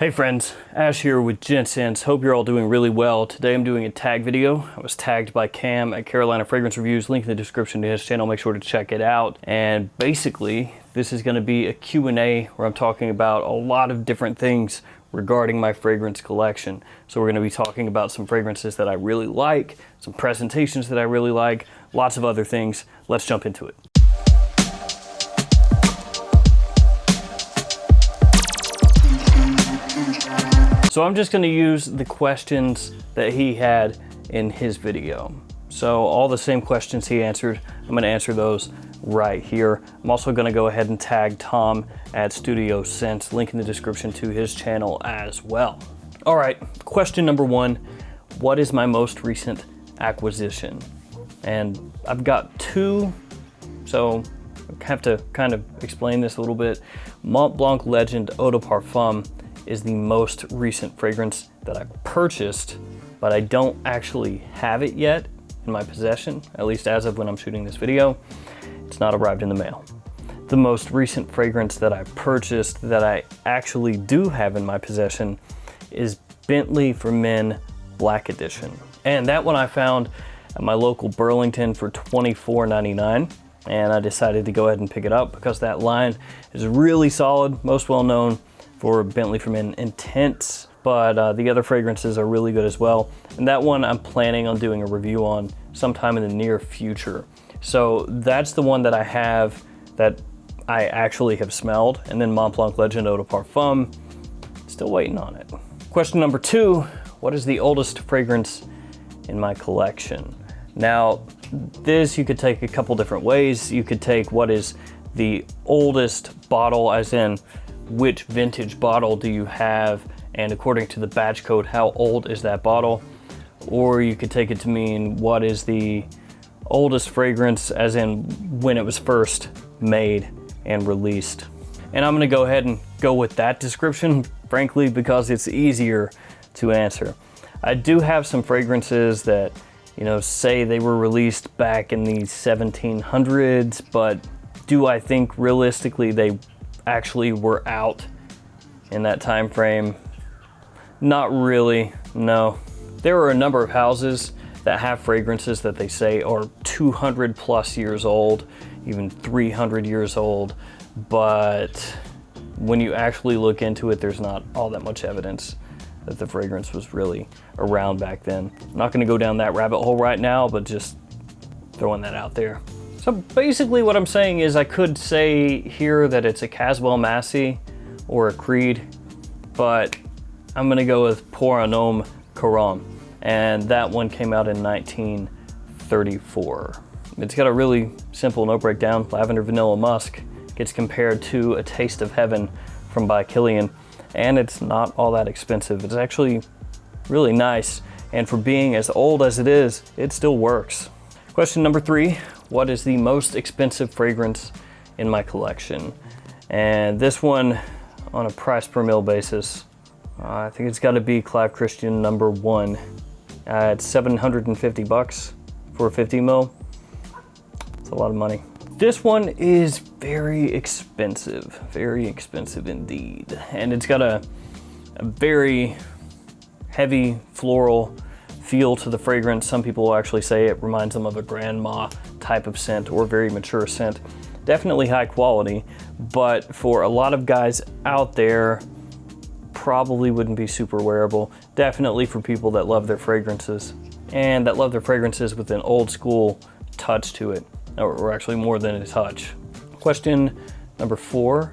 Hey friends, Ash here with Gents. Hope you're all doing really well. Today I'm doing a tag video. I was tagged by Cam at Carolina Fragrance Reviews. Link in the description to his channel. Make sure to check it out. And basically, this is going to be a Q&A where I'm talking about a lot of different things regarding my fragrance collection. So we're going to be talking about some fragrances that I really like, some presentations that I really like, lots of other things. Let's jump into it. So I'm just going to use the questions that he had in his video. So all the same questions he answered, I'm going to answer those right here. I'm also going to go ahead and tag Tom at Studio Sense, link in the description to his channel as well. All right, question number one, what is my most recent acquisition? And I've got two, so I have to kind of explain this a little bit. Mont Blanc Legend Eau de Parfum is the most recent fragrance that I purchased, but I don't actually have it yet in my possession, at least as of when I'm shooting this video. It's not arrived in the mail. The most recent fragrance that I purchased that I actually do have in my possession is Bentley for Men Black Edition. And that one I found at my local Burlington for $24.99. And I decided to go ahead and pick it up because that line is really solid, most well known for Bentley for Men Intense, but the other fragrances are really good as well. And that one I'm planning on doing a review on sometime in the near future. So that's the one that I have that I actually have smelled. And then Mont Blanc Legend Eau de Parfum, still waiting on it. Question number two, what is the oldest fragrance in my collection? Now, this you could take a couple different ways. You could take what is the oldest bottle, as in which vintage bottle do you have, and according to the batch code, how old is that bottle? Or you could take it to mean what is the oldest fragrance, as in when it was first made and released. And I'm gonna go ahead and go with that description, frankly, because it's easier to answer. I do have some fragrances that, you know, say they were released back in the 1700s, but do I think realistically they actually were out in that time frame? Not really, no. There are a number of houses that have fragrances that they say are 200 plus years old, even 300 years old, but when you actually look into it, there's not all that much evidence that the fragrance was really around back then. I'm not gonna go down that rabbit hole right now, but just throwing that out there. So basically what I'm saying is I could say here that it's a Caswell Massey or a Creed, but I'm gonna go with Pour un Homme Caron, and that one came out in 1934. It's got a really simple note breakdown, lavender, vanilla, musk. Gets compared to A Taste of Heaven from by Killian, and it's not all that expensive. It's actually really nice, and for being as old as it is, it still works. Question number three, what is the most expensive fragrance in my collection? And this one, on a price per mil basis, I think it's gotta be Clive Christian #1. It's 750 bucks for a 50 mil. It's a lot of money. This one is very expensive indeed. And it's got a very heavy floral feel to the fragrance. Some people will actually say it reminds them of a grandma type of scent or very mature scent. Definitely high quality, but for a lot of guys out there, probably wouldn't be super wearable. Definitely for people that love their fragrances and that love their fragrances with an old school touch to it, or actually more than a touch. Question number four,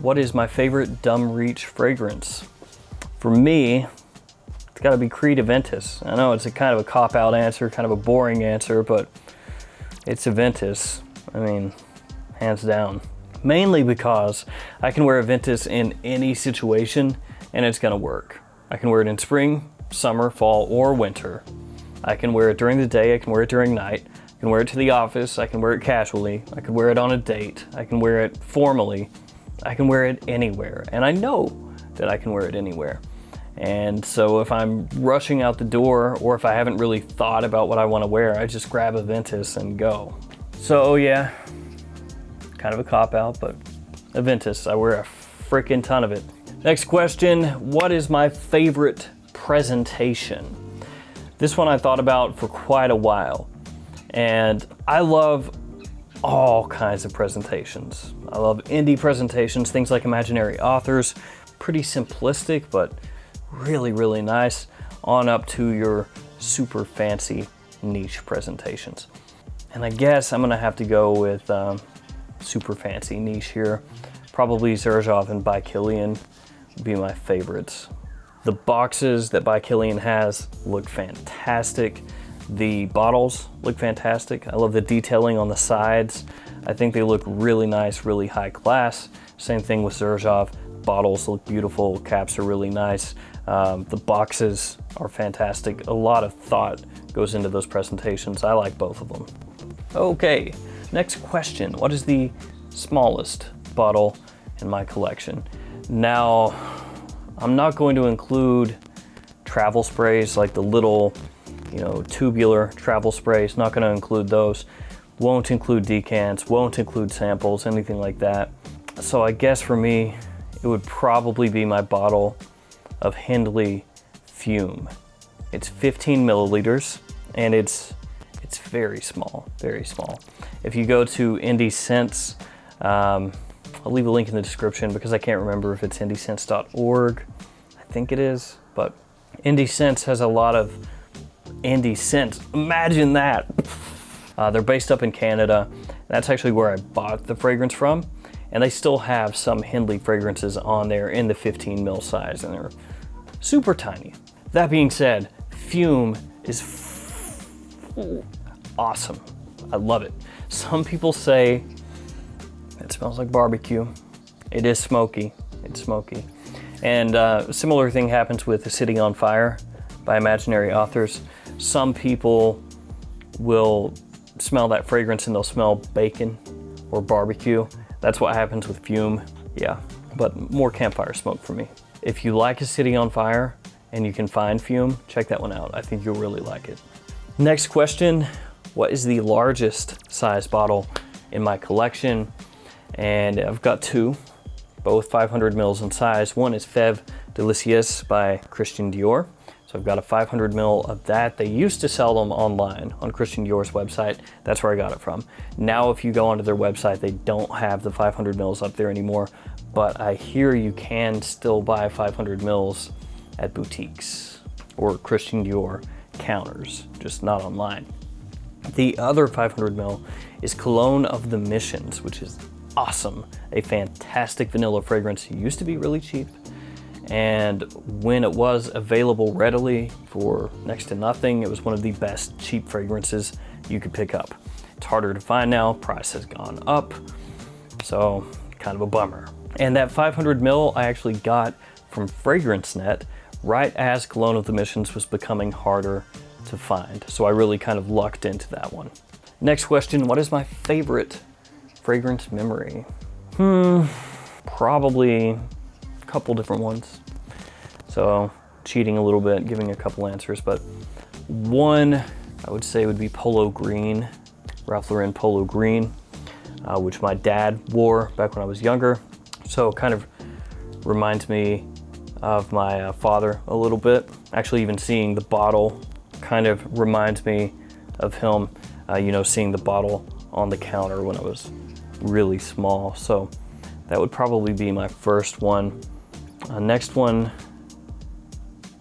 what is my favorite Dumb Reach fragrance? For me, it's gotta be Creed Aventus. I know it's a kind of a cop-out answer, kind of a boring answer, but it's Aventus. I mean, hands down. Mainly because I can wear Aventus in any situation and it's gonna work. I can wear it in spring, summer, fall, or winter. I can wear it during the day, I can wear it during night, I can wear it to the office, I can wear it casually, I can wear it on a date, I can wear it formally, I can wear it anywhere. And I know that I can wear it anywhere. And so if I'm rushing out the door, or if I haven't really thought about what I want to wear, I just grab Aventus and go. So yeah, kind of a cop-out, but Aventus, I wear a freaking ton of it. Next question, what is my favorite presentation? This one I thought about for quite a while, and I love all kinds of presentations. I love indie presentations, things like Imaginary Authors, pretty simplistic, but really, really nice, on up to your super fancy niche presentations. And I guess I'm gonna have to go with super fancy niche here. Probably Xerjoff and By Kilian would be my favorites. The boxes that By Kilian has look fantastic. The bottles look fantastic. I love the detailing on the sides. I think they look really nice, really high class. Same thing with Xerjoff. Bottles look beautiful, caps are really nice. The boxes are fantastic. A lot of thought goes into those presentations. I like both of them. Okay, next question. What is the smallest bottle in my collection? Now, I'm not going to include travel sprays, like the little, tubular travel sprays. Not going to include those. Won't include decants, won't include samples, anything like that. So I guess for me, it would probably be my bottle of Hindley Fume. It's 15 milliliters, and it's very small, very small. If you go to Indie Scents, I'll leave a link in the description because I can't remember if it's indiescents.org. I think it is, but Indie Scents has a lot of indie scents. Imagine that. They're based up in Canada. That's actually where I bought the fragrance from, and they still have some Hindley fragrances on there in the 15 ml size, and they're super tiny. That being said, Fume is awesome. I love it. Some people say it smells like barbecue. It is smoky. It's smoky. And a similar thing happens with City on Fire by Imaginary Authors. Some people will smell that fragrance and they'll smell bacon or barbecue. That's what happens with Fume. Yeah, but more campfire smoke for me. If you like A City on Fire and you can find Fume, check that one out. I think you'll really like it. Next question, what is the largest size bottle in my collection? And I've got two, both 500 mils in size. One is Fève Délicieuse by Christian Dior. So I've got a 500 mil of that. They used to sell them online on Christian Dior's website. That's where I got it from. Now, if you go onto their website, they don't have the 500 mils up there anymore, but I hear you can still buy 500 mils at boutiques or Christian Dior counters, just not online. The other 500 mil is Cologne of the Missions, which is awesome. A fantastic vanilla fragrance. It used to be really cheap, and when it was available readily for next to nothing, it was one of the best cheap fragrances you could pick up. It's harder to find now, price has gone up, so kind of a bummer. And that 500 mil I actually got from FragranceNet right as Cologne of the Missions was becoming harder to find, so I really kind of lucked into that one. Next question, what is my favorite fragrance memory? Probably a couple different ones. So cheating a little bit, giving a couple answers, but one I would say would be Polo Green, Ralph Lauren Polo Green, which my dad wore back when I was younger. So kind of reminds me of my father a little bit. Actually, even seeing the bottle kind of reminds me of him, seeing the bottle on the counter when I was really small. So that would probably be my first one. Next one,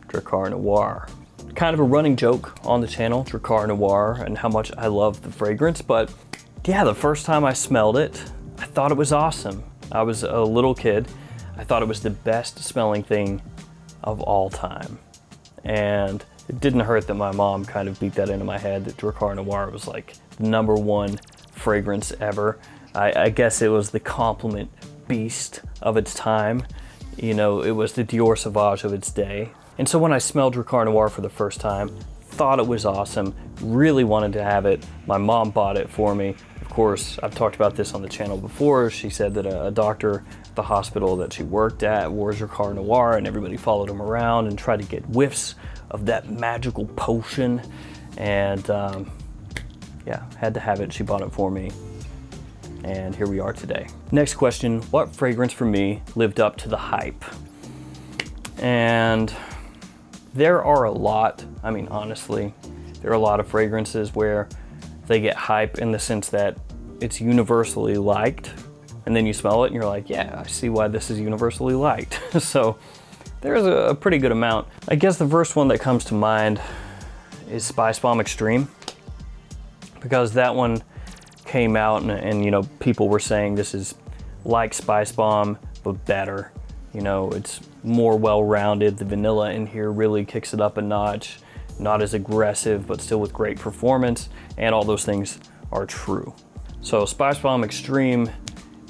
Drakkar Noir. Kind of a running joke on the channel, Drakkar Noir, and how much I love the fragrance, but yeah, the first time I smelled it, I thought it was awesome. I was a little kid. I thought it was the best smelling thing of all time. And it didn't hurt that my mom kind of beat that into my head that Drakkar Noir was like the #1 fragrance ever. I guess it was the compliment beast of its time. It was the Dior Sauvage of its day. And so when I smelled Drakkar Noir for the first time, thought it was awesome, really wanted to have it. My mom bought it for me. Of course, I've talked about this on the channel before. She said that a doctor at the hospital that she worked at wore Drakkar Noir, and everybody followed him around and tried to get whiffs of that magical potion. And yeah, had to have it. She bought it for me. And here we are today. Next question, what fragrance for me lived up to the hype? And there are a lot, I mean, honestly, there are a lot of fragrances where they get hype in the sense that it's universally liked, and then you smell it and you're like, yeah, I see why this is universally liked. So there's a pretty good amount. I guess the first one that comes to mind is Spice Bomb Extreme, because that one came out and you know, people were saying this is like Spice Bomb, but better. You know, it's more well-rounded. The vanilla in here really kicks it up a notch. Not as aggressive, but still with great performance, and all those things are true. So Spice Bomb Extreme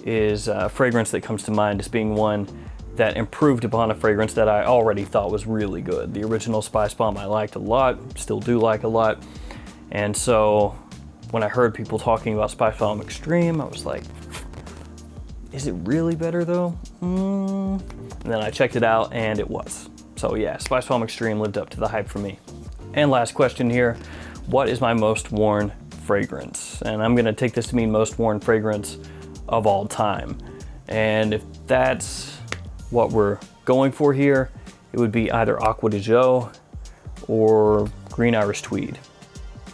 is a fragrance that comes to mind as being one that improved upon a fragrance that I already thought was really good. The original Spice Bomb I liked a lot, still do like a lot. And so when I heard people talking about Spice Bomb Extreme, I was like, is it really better though? And then I checked it out and it was. So yeah, Spice Bomb Extreme lived up to the hype for me. And last question here, what is my most worn fragrance? And I'm gonna take this to mean most worn fragrance of all time. And if that's what we're going for here, it would be either Acqua di Gio or Green Irish Tweed,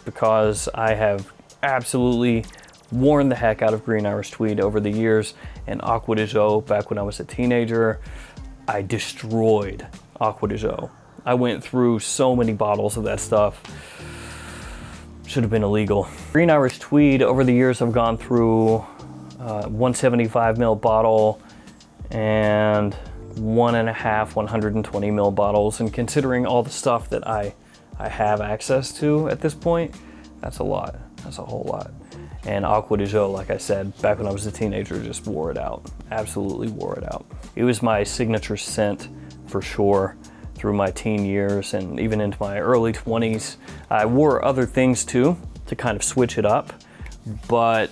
because I have absolutely worn the heck out of Green Irish Tweed over the years, and Acqua di Gio, back when I was a teenager, I destroyed Acqua di Gio. I went through so many bottles of that stuff. Should have been illegal. Green Irish Tweed, over the years I've gone through 175 ml bottle and 1.5 120 ml bottles, and considering all the stuff that I have access to at this point, that's a lot. That's a whole lot. And Acqua di Gio, like I said, back when I was a teenager, just wore it out. Absolutely wore it out. It was my signature scent for sure through my teen years and even into my early 20s. I wore other things too to kind of switch it up, but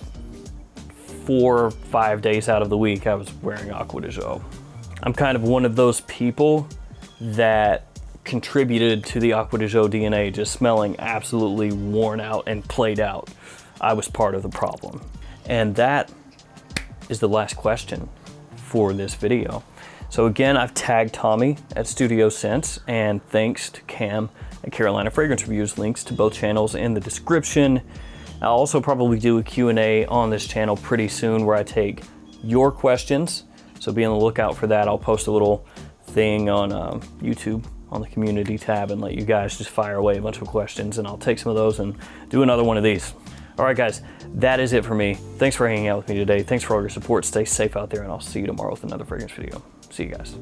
4 or 5 days out of the week I was wearing Acqua di Gio. I'm kind of one of those people that contributed to the Acqua di Gio DNA just smelling absolutely worn out and played out. I was part of the problem. And that is the last question for this video. So again, I've tagged Tommy at Studio Scents, and thanks to Cam at Carolina Fragrance Reviews. Links to both channels in the description. I'll also probably do a Q&A on this channel pretty soon where I take your questions. So be on the lookout for that. I'll post a little thing on YouTube on the community tab and let you guys just fire away a bunch of questions, and I'll take some of those and do another one of these. All right, guys, that is it for me. Thanks for hanging out with me today. Thanks for all your support. Stay safe out there, and I'll see you tomorrow with another fragrance video. See you guys.